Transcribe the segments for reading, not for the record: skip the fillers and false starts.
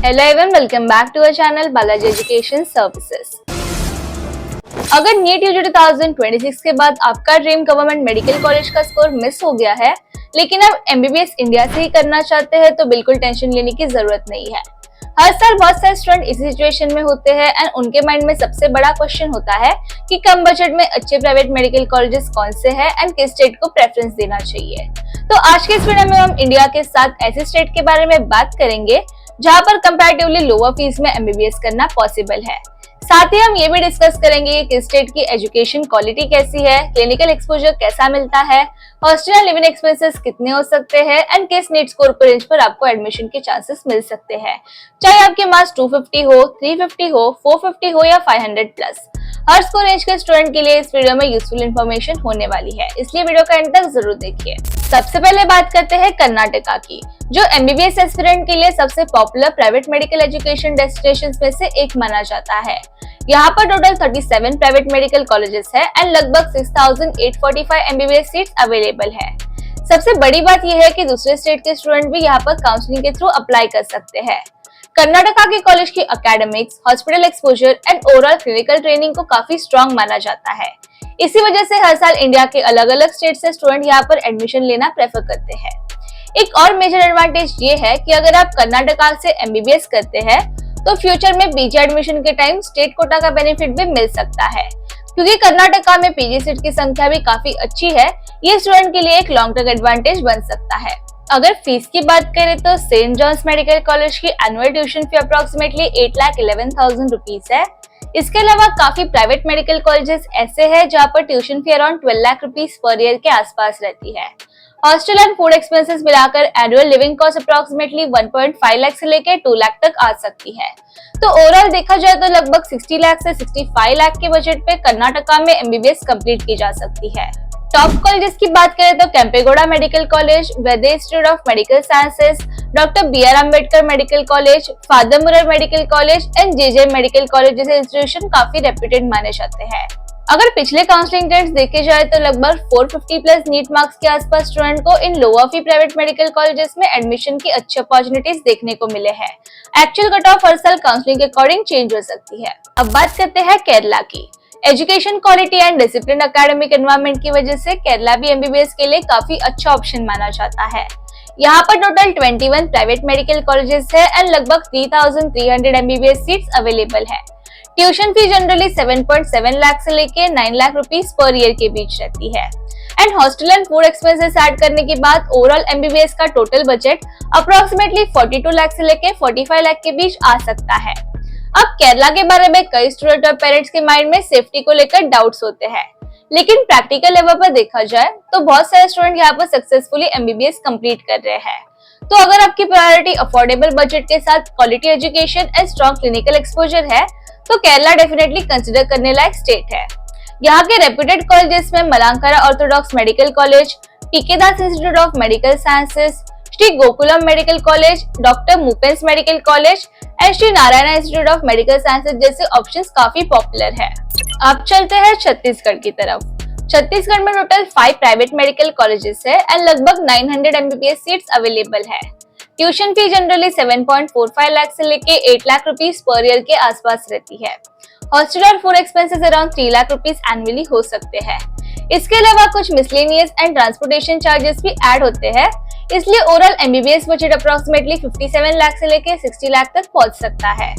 Hello everyone, welcome back to our channel Balaji education services. अगर NEET UG 2026 के बाद आपका ड्रीम गवर्नमेंट मेडिकल कॉलेज का स्कोर मिस हो गया है, लेकिन आप एमबीबीएस इंडिया से ही करना चाहते हैं, तो बिल्कुल टेंशन लेने की जरूरत नहीं है। हर साल बहुत सारे स्टूडेंट इसी सिचुएशन में होते हैं एंड उनके माइंड में सबसे बड़ा क्वेश्चन होता है कि कम बजट में अच्छे प्राइवेट मेडिकल कॉलेजेस कौन से हैं एंड किस स्टेट को प्रेफरेंस देना चाहिए। तो आज के इस वीडियो में हम इंडिया के 7 ऐसे स्टेट के बारे में बात करेंगे जहां पर कंपैरेटिवली लोअर फीस में एमबीबीएस करना पॉसिबल है। साथ ही हम ये भी डिस्कस करेंगे कि स्टेट की एजुकेशन क्वालिटी कैसी है, क्लिनिकल एक्सपोजर कैसा मिलता है, हॉस्टल लिविंग एक्सपेंसेस कितने हो सकते हैं एंड किस नीट स्कोर पर रेंज पर आपको एडमिशन के चांसेस मिल सकते हैं, चाहे आपके मार्क्स 250 हो, 350 हो, 450 हो या 500 प्लस। हर स्कोर रेंज के स्टूडेंट के लिए इस वीडियो में यूजफुल इन्फॉर्मेशन होने वाली है, इसलिए वीडियो का एंड तक जरूर देखिए। सबसे पहले बात करते हैं कर्नाटका की, जो एमबीबीएस एस्पिरेंट के लिए सबसे popular private medical education destinations में से एक माना जाता है। यहाँ पर टोटल 37 प्राइवेट मेडिकल कॉलेजेस है एंड लगभग 6,845 एमबीबीएस सीट्स अवेलेबल है। सबसे बड़ी बात यह है कि दूसरे स्टेट के स्टूडेंट भी यहाँ पर काउंसलिंग के थ्रू अप्लाई कर सकते हैं। कर्नाटका के कॉलेज की academics, hospital exposure and overall clinical training को काफी स्ट्रॉन्ग माना जाता है। इसी वजह से हर साल इंडिया के अलग अलग स्टेट से स्टूडेंट यहाँ पर एडमिशन लेना प्रेफर करते हैं। एक और मेजर एडवांटेज ये है कि अगर आप कर्नाटका से एमबीबीएस करते हैं तो फ्यूचर में पीजी एडमिशन के टाइम स्टेट कोटा का बेनिफिट भी मिल सकता है। क्योंकि कर्नाटका में पीजी सीट की संख्या भी काफी अच्छी है, ये स्टूडेंट के लिए एक लॉन्ग टर्म एडवांटेज बन सकता है। अगर फीस की बात करें तो सेंट जॉन्स मेडिकल कॉलेज की annual tuition fee approximately 8,11,000 rupees है। इसके अलावा काफी प्राइवेट मेडिकल कॉलेजेस ऐसे हैं जहाँ पर tuition fee around 12 lakh rupees per year के आसपास रहती है। हॉस्टल एंड फूड एक्सपेंसेस मिलाकर annual living cost approximately 1.5 lakh से लेकर 2 लाख तक आ सकती है। तो ओवरऑल देखा जाए तो लगभग 60 लाख से 65 लाख के बजट पे कर्नाटका में एमबीबीएस कंप्लीट की जा सकती है। टॉप कॉलेजेस की बात करें तो Kempegowda medical college, Vaidya institute of medical sciences, doctor B R. Ambedkar medical college, father Muller medical college and J J. Medical college जैसे इंस्टीट्यूशन काफी रेप्यूटेड माने जाते हैं। अगर पिछले काउंसलिंग डेट्स देखे जाए तो लगभग 450 प्लस नीट मार्क्स के आसपास स्टूडेंट को इन लोअर फी प्राइवेट मेडिकल कॉलेजेस में एडमिशन की अच्छी अपॉर्चुनिटीज देखने को मिले हैं। एक्चुअल कट ऑफ हर साल काउंसलिंग के अकॉर्डिंग चेंज हो सकती है। अब बात करते हैं केरला की। Education quality and discipline academic environment की वजह से केरला भी एमबीबीएस के लिए काफी अच्छा ऑप्शन माना जाता है। यहाँ पर टोटल 21 प्राइवेट मेडिकल कॉलेजेस है एंड लगभग 3,300 एमबीबीएस सीट्स अवेलेबल है। ट्यूशन फी जनरली 7.7 लाख से लेके 9 लाख रुपीस पर ईयर के बीच रहती है and hostel and food expenses add करने के बाद ओवरऑल एमबीबीएस का टोटल बजट अप्रोक्सीमेटली 42 लाख से लेके 45 लाख के बीच आ सकता है। अब केरला के बारे में कई स्टूडेंट और पेरेंट्स के माइंड में सेफ्टी को लेकर डाउट्स होते हैं, लेकिन प्रैक्टिकल लेवल पर देखा जाए तो बहुत सारे स्टूडेंट यहाँ पर सक्सेसफुली एमबीबीएस कंप्लीट कर रहे हैं। तो अगर आपकी प्रायोरिटी अफोर्डेबल बजट के साथ quality education and strong clinical exposure है तो केरला डेफिनेटली कंसिडर करने लायक स्टेट है। यहाँ के रेप्यूटेड कॉलेजेस में मलांकारा Orthodox medical college, TK Das institute of medical sciences, Shri Gokulam medical college, doctor Moopen's medical college and Shri Narayana institute of medical sciences जैसे ऑप्शंस काफी पॉपुलर है। अब चलते हैं छत्तीसगढ़ की तरफ। छत्तीसगढ़ में टोटल 5 प्राइवेट मेडिकल कॉलेजेस है एंड लगभग 900 एमबीबीएस सीट्स अवेलेबल है। ट्यूशन फी जनरली 7.45 लाख से लेके 8 लाख रुपीस पर ईयर के आसपास रहती है। हॉस्टल और food expenses around 3 lakh rupees annually हो सकते हैं। इसके अलावा कुछ मिसलेनियस एंड ट्रांसपोर्टेशन चार्जेस भी ऐड होते हैं, इसलिए overall MBBS budget approximately 57 lakh से लेके 60 लाख तक पहुंच सकता है।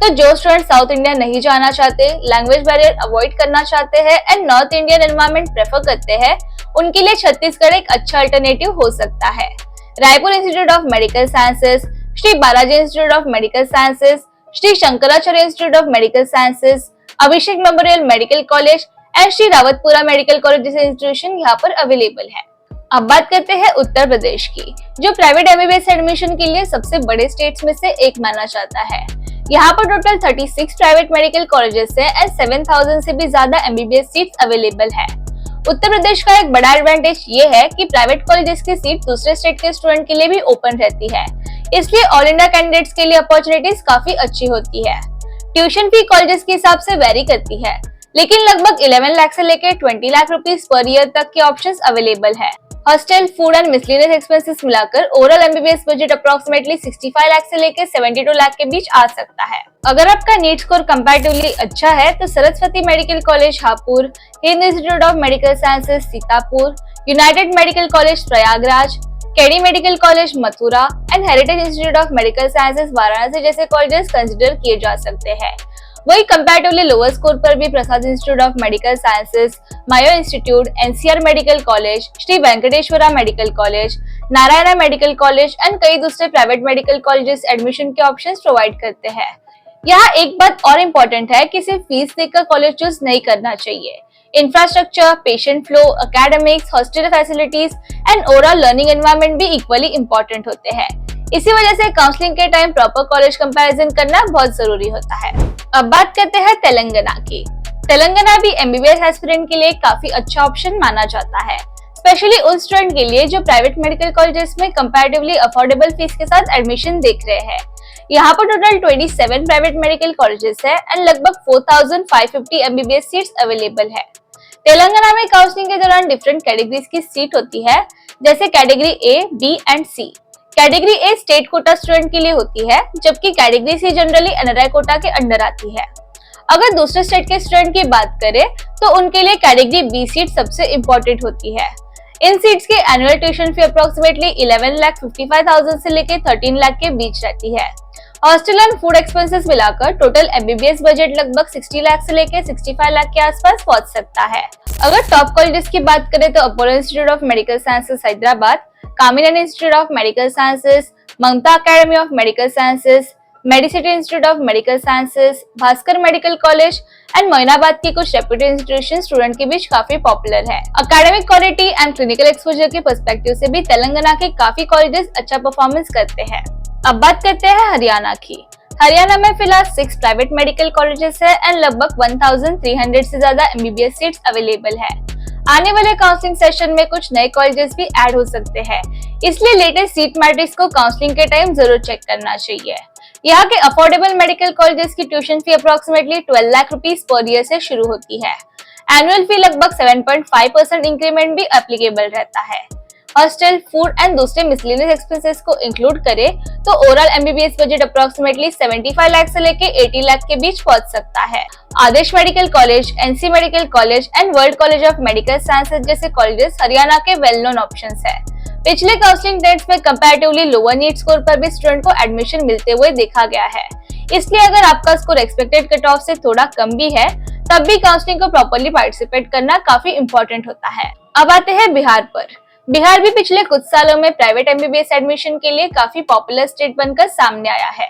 तो जो स्टूडेंट साउथ इंडिया नहीं जाना चाहते, लैंग्वेज बैरियर अवॉइड करना चाहते हैं and north Indian environment prefer करते हैं, उनके लिए छत्तीसगढ़ एक अच्छा अल्टरनेटिव हो सकता है। Raipur institute of medical sciences, Shri Balaji institute of medical sciences, Shri Shankaracharya institute of medical sciences, Abhishek memorial medical college and Shri Rawatpura medical college जैसे इंस्टीट्यूशन यहाँ पर अवेलेबल है। अब बात करते हैं उत्तर प्रदेश की, जो प्राइवेट एमबीबीएस एडमिशन के लिए सबसे बड़े स्टेट्स में से एक माना जाता है। यहाँ पर टोटल 36 प्राइवेट मेडिकल कॉलेजेस है एंड 7,000 से भी ज्यादा एमबीबीएस सीट्स अवेलेबल है। उत्तर प्रदेश का एक बड़ा एडवांटेज ये है कि प्राइवेट कॉलेजेस की सीट दूसरे स्टेट के स्टूडेंट के लिए भी ओपन रहती है, इसलिए ऑल इंडिया कैंडिडेट्स के लिए अपॉर्चुनिटीज काफी अच्छी होती है। ट्यूशन फी कॉलेजेस के हिसाब से वेरी करती है, लेकिन लगभग 11 लाख से लेकर 20 लाख रुपीस पर ईयर तक के ऑप्शंस अवेलेबल है। Hostel, food and miscellaneous expenses मिलाकर overall MBBS budget approximately 65 lakh से लेकर 72 लाख के बीच आ सकता है। अगर आपका नीट स्कोर कंपैरेटिवली अच्छा है तो Saraswati medical college Hapur, Hind institute of medical sciences Sitapur, United medical college Prayagraj, KD medical college Mathura and heritage institute of medical sciences Varanasi जैसे कॉलेजेस कंसिडर किए जा सकते हैं। वही कंपैरेटिवली लोअर स्कोर पर भी Prasad institute of medical sciences, Mayo institute, NCR medical college, Shri Venkateshwara medical college, Narayana medical college and कई दूसरे प्राइवेट मेडिकल कॉलेजेस एडमिशन के ऑप्शंस प्रोवाइड करते हैं। यहाँ एक बात और इम्पोर्टेंट है कि सिर्फ फीस देकर कॉलेज चूज नहीं करना चाहिए। Infrastructure, patient flow, academics, hostel facilities and overall learning environment भी इक्वली इम्पोर्टेंट होते हैं। इसी वजह से काउंसलिंग के टाइम प्रॉपर कॉलेज कंपैरिजन करना बहुत जरूरी होता है। अब बात करते हैं तेलंगाना की। तेलंगाना भी एमबीबीएस एस्पिरेंट के लिए काफी अच्छा ऑप्शन माना जाता है, स्पेशली उन स्टूडेंट के लिए जो प्राइवेट मेडिकल कॉलेजेस में कंपैरेटिवली अफोर्डेबल फीस के साथ एडमिशन देख रहे हैं। यहाँ पर टोटल 27 प्राइवेट मेडिकल कॉलेजेस है एंड लगभग 4550 एमबीबीएस सीट्स अवेलेबल है। तेलंगाना में काउंसलिंग के दौरान डिफरेंट कैटेगरीज की सीट होती है, जैसे category A, B and C. Category A state quota student के लिए होती है, जबकि category C generally NRI quota के अंडर आती है। अगर दूसरे स्टेट के स्टूडेंट की बात करें तो उनके लिए कैटेगरी बी सीट सबसे इम्पोर्टेंट होती है। इन सीट्स की एनुअल ट्यूशन फी अप्रोक्सीमेटली 11,55,000 से लेकर 13 लाख के बीच रहती है। हॉस्टल एंड फूड एक्सपेंसेस मिलाकर टोटल एमबीबीएस बजट लगभग 60 लाख से लेकर 65 लाख के आसपास पहुंच सकता है। अगर टॉप कॉलेजेस की बात करें तो Apollo institute of medical sciences Hyderabad, Kamineni institute of medical sciences, Mamata academy of medical sciences, Medicity institute of medical sciences, Bhaskar medical college and Moinabad की कुछ रेप्यूटेड इंस्टीट्यूशन स्टूडेंट के बीच काफी पॉपुलर है। Academic quality and clinical exposure के पर्सपेक्टिव से भी तेलंगाना के काफी कॉलेजेस अच्छा परफॉर्मेंस करते हैं। अब बात करते हैं हरियाणा की। हरियाणा में फिलहाल 6 प्राइवेट मेडिकल कॉलेजेस है एंड लगभग 1300 से ज्यादा एमबीबीएस सीट्स अवेलेबल है। आने वाले काउंसलिंग सेशन में कुछ नए कॉलेजेस भी ऐड हो सकते हैं, इसलिए लेटेस्ट सीट मैट्रिक्स को काउंसलिंग के टाइम जरूर चेक करना चाहिए। यहाँ के अफोर्डेबल मेडिकल कॉलेजेस की tuition fee approximately 12 lakh rupees per year से शुरू होती है। एनुअल फी लगभग 7.5% इंक्रीमेंट भी एप्लीकेबल रहता है। हॉस्टल, फूड एंड दूसरे मिसलेनियस एक्सपेंसेस को इंक्लूड करें तो overall MBBS budget approximately 75 lakh से लेकर 80 लाख के बीच पहुंच सकता है। Adesh medical college, NC medical college and world college of medical sciences जैसे कॉलेजेस हरियाणा के वेल नोन ऑप्शंस है। पिछले काउंसलिंग डेट्स में कंपैरेटिवली लोअर नीट स्कोर पर भी स्टूडेंट को एडमिशन मिलते हुए देखा गया है, इसलिए अगर आपका स्कोर एक्सपेक्टेड कट ऑफ से थोड़ा कम भी है तब भी काउंसलिंग को प्रॉपर्ली पार्टिसिपेट करना काफी इम्पोर्टेंट होता है। अब आते हैं बिहार पर। बिहार भी पिछले कुछ सालों में प्राइवेट एमबीबीएस एडमिशन के लिए काफी पॉपुलर स्टेट बनकर सामने आया है।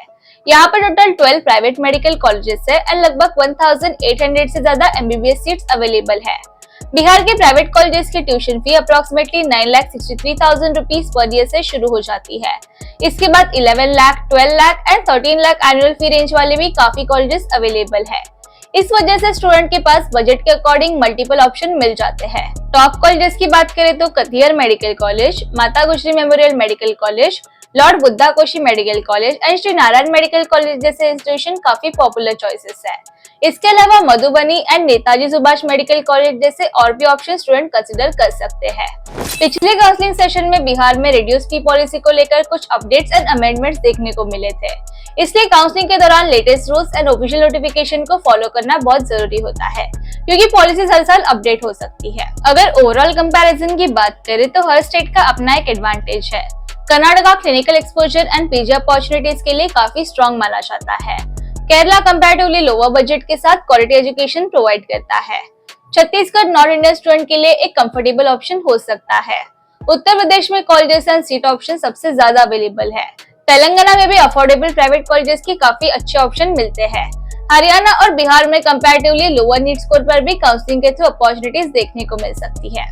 यहाँ पर टोटल 12 प्राइवेट मेडिकल कॉलेजेस है एंड लगभग 1800 से ज्यादा एमबीबीएस सीट्स अवेलेबल है। बिहार के प्राइवेट कॉलेजेस की tuition fee approximately 9,63,000 rupees per year से शुरू हो जाती है। इसके बाद 11 lakh, 12 lakh and 13 lakh annual fee range वाले भी काफी कॉलेजेस अवेलेबल है। इस वजह से स्टूडेंट के पास बजट के अकॉर्डिंग मल्टीपल ऑप्शन मिल जाते हैं। टॉप कॉलेजेस की बात करें तो कथियर medical college, Mata Gujri memorial medical college, Lord Buddha Koshi medical college and Shri Narayan medical college जैसे इंस्टीट्यूशन काफी पॉपुलर चॉइसेस है। इसके अलावा Madhubani and Netaji Subhash medical college जैसे और भी ऑप्शन स्टूडेंट कंसिडर कर सकते हैं। पिछले काउंसलिंग सेशन में बिहार में रिड्यूस फी पॉलिसी को लेकर कुछ अपडेट्स एंड अमेंडमेंट्स देखने को मिले थे, इसलिए काउंसलिंग के दौरान latest rules and official notification को फॉलो करना बहुत जरूरी होता है, क्योंकि पॉलिसीज हर साल अपडेट हो सकती है। अगर ओवरऑल कंपैरिजन की बात करें तो हर स्टेट का अपना एक एडवांटेज है। Karnataka clinical exposure and PG opportunities के लिए काफी स्ट्रॉन्ग माना जाता है। केरला कंपैरेटिवली लोअर बजट के साथ क्वालिटी एजुकेशन प्रोवाइड करता है। छत्तीसगढ़ नॉर्थ इंडियन स्टूडेंट के लिए एक कंफर्टेबल ऑप्शन हो सकता है। उत्तर प्रदेश में कॉलेजेस एंड सीट ऑप्शन सबसे ज्यादा अवेलेबल है। तेलंगाना में भी अफोर्डेबल प्राइवेट कॉलेजेस की काफी अच्छे ऑप्शन मिलते हैं। हरियाणा और बिहार में कंपैरेटिवली लोअर नीट स्कोर पर भी काउंसलिंग के थ्रू अपॉर्चुनिटीज देखने को मिल सकती है।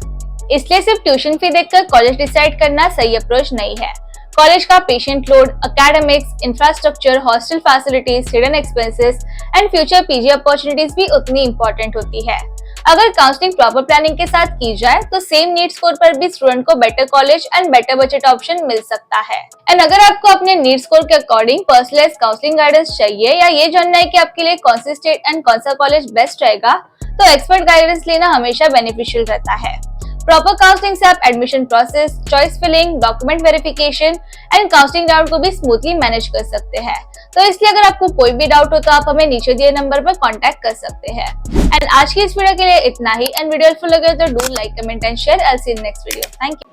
इसलिए सिर्फ ट्यूशन फी देखकर कॉलेज डिसाइड करना सही अप्रोच नहीं है। कॉलेज का patient load, academics, infrastructure, hostel facilities, hidden expenses and future PG opportunities भी उतनी इंपॉर्टेंट होती है। अगर काउंसलिंग प्रॉपर प्लानिंग के साथ की जाए तो सेम नीट स्कोर पर भी स्टूडेंट को better college and better budget option मिल सकता है। एंड अगर आपको अपने नीट स्कोर के अकॉर्डिंग पर्सनलाइज्ड काउंसलिंग गाइडेंस चाहिए या ये जानना है कि आपके लिए कौन सी स्टेट एंड कौन सा कॉलेज बेस्ट रहेगा, तो एक्सपर्ट गाइडेंस लेना हमेशा बेनिफिशियल रहता है। प्रॉपर काउंसलिंग से आप admission process, choice filling, document verification and counselling round को भी स्मूथली मैनेज कर सकते हैं। तो इसलिए अगर आपको कोई भी डाउट हो तो आप हमें नीचे दिए नंबर पर कांटेक्ट कर सकते हैं। एंड आज की इस वीडियो के लिए इतना ही। एंड वीडियो हेल्पफुल लगे तो do like, comment and share. I will see you in next video. Thank you.